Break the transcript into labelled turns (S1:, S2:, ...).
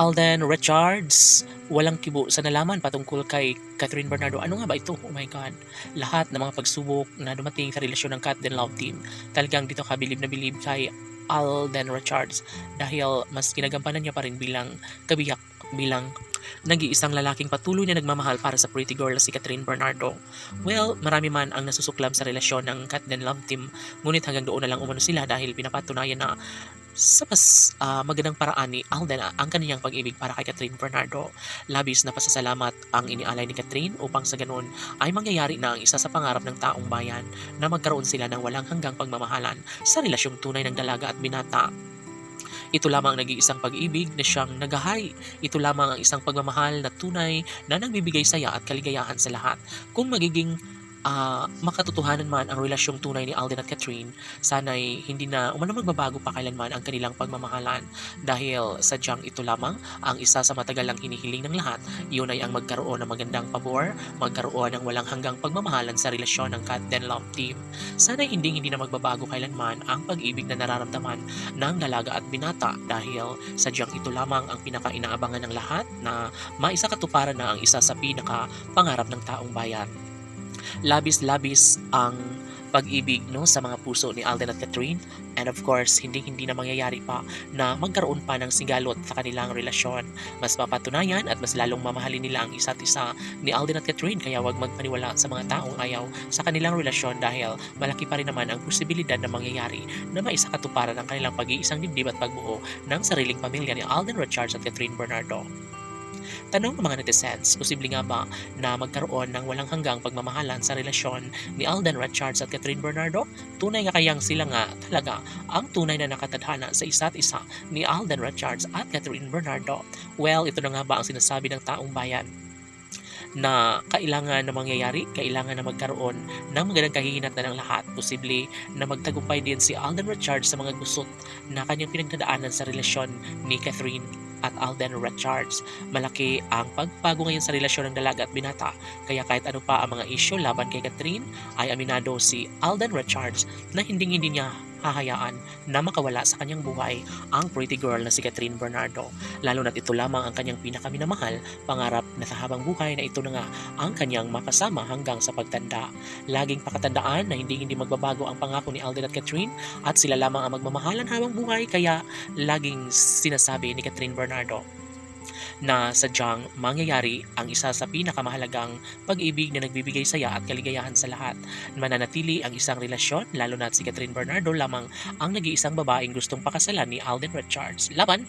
S1: Alden Richards, walang kibo sa nalaman patungkol kay Catherine Bernardo. Ano nga ba ito? Oh my God. Lahat ng mga pagsubok na dumating sa relasyon ng Cat and Love Team, talagang dito ka bilib na bilib kay Alden Richards dahil mas ginagampanan niya pa rin bilang kabiyak, bilang nag-iisang lalaking patuloy na nagmamahal para sa pretty girl na si Catherine Bernardo. Well, marami man ang nasusuklab sa relasyon ng Cat and Love Team, ngunit hanggang doon na lang umano sila dahil pinapatunayan na sa mas magandang paraan ni Alden ang kaniyang pag-ibig para kay Catherine Bernardo. Labis na pasasalamat ang inialay ni Catherine upang sa ganun ay mangyayari na ang isa sa pangarap ng taong bayan na magkaroon sila ng walang hanggang pagmamahalan sa relasyong tunay ng dalaga at binata. Ito lamang ang nag-iisang pag-ibig na siyang nagahay. Ito lamang ang isang pagmamahal na tunay na nagbibigay saya at kaligayahan sa lahat. Kung magiging makatotohanan man ang relasyong tunay ni Alden at Catherine, sana'y hindi na umano magbabago pa kailanman ang kanilang pagmamahalan dahil sadyang ito lamang ang isa sa matagal lang hinihiling ng lahat. Yun ay ang magkaroon ng magandang pabor, magkaroon ng walang hanggang pagmamahalan sa relasyon ng Cat and Love Team. Sana'y hindi na magbabago kailanman ang pag-ibig na nararamdaman ng dalaga at binata dahil sadyang ito lamang ang pinaka-inaabangan ng lahat na maisakatuparan na ang isa sa pinaka-pangarap ng taong bayan. Labis-labis ang pag-ibig sa mga puso ni Alden at Catherine, and of course hindi na mangyayari pa na magkaroon pa ng sigalot sa kanilang relasyon. Mas mapatunayan at mas lalong mamahalin nila ang isa't isa ni Alden at Catherine, kaya wag magpaniwala sa mga taong ayaw sa kanilang relasyon dahil malaki pa rin naman ang posibilidad na mangyayari na maisakatuparan ang kanilang pag-iisang dibdib at pagbuo ng sariling pamilya ni Alden Richards at Catherine Bernardo. Tanong ng mga netizens, posible nga ba na magkaroon ng walang hanggang pagmamahalan sa relasyon ni Alden Richards at Catherine Bernardo? Tunay nga kayang sila nga talaga ang tunay na nakatadhana sa isa't isa ni Alden Richards at Catherine Bernardo? Well, ito na nga ba ang sinasabi ng taong bayan na kailangan na mangyayari, kailangan na magkaroon ng magandang kahihinatnan ng lahat. Posible na magtagumpay din si Alden Richards sa mga gusot na kanyang pinagdadaanan sa relasyon ni Catherine at Alden Richards. Malaki ang pagbago ngayon sa relasyon ng dalaga at binata, kaya kahit ano pa ang mga isyu laban kay Catherine, ay aminado si Alden Richards na hindi niya hahayaan na makawala sa kanyang buhay ang pretty girl na si Catherine Bernardo. Lalo na't ito lamang ang kanyang pinakaminamahal, pangarap na sa habang buhay na ito na nga ang kanyang makasama hanggang sa pagtanda. Laging pakatandaan na hindi magbabago ang pangako ni Alden at Catherine at sila lamang ang magmamahalan habang buhay, kaya laging sinasabi ni Catherine Bernardo na sadyang mangyayari ang isa sa pinakamahalagang pag-ibig na nagbibigay saya at kaligayahan sa lahat. Mananatili ang isang relasyon, lalo na si Catherine Bernardo lamang ang nag-iisang babaeng gustong pakasalan ni Alden Richards. Laban!